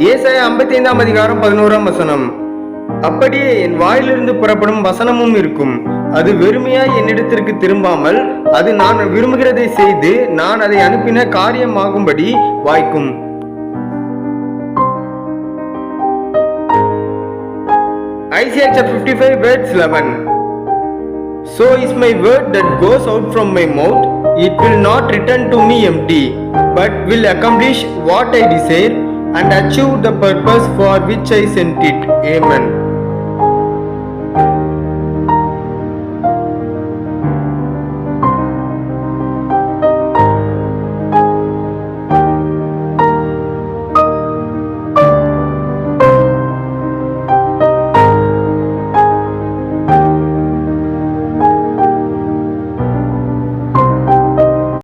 ஏசாயா 55 அதிகாரம் 11 அப்படியே என் வாயிலிருந்து புறப்படும் வசனமும் இருக்கும். அது வெறுமையாய் என்னிடத்திற்கு திரும்பாமல் அது நான் விரும்புகிறதை செய்து நான் அதை அனுப்பின காரியமாகும்படி வாய்க்கும். Isaiah chapter 55 verse 11. So is my word that goes out from my mouth, it will not return to me empty, but will accomplish what I desire and achieve the purpose for which I sent it. Amen.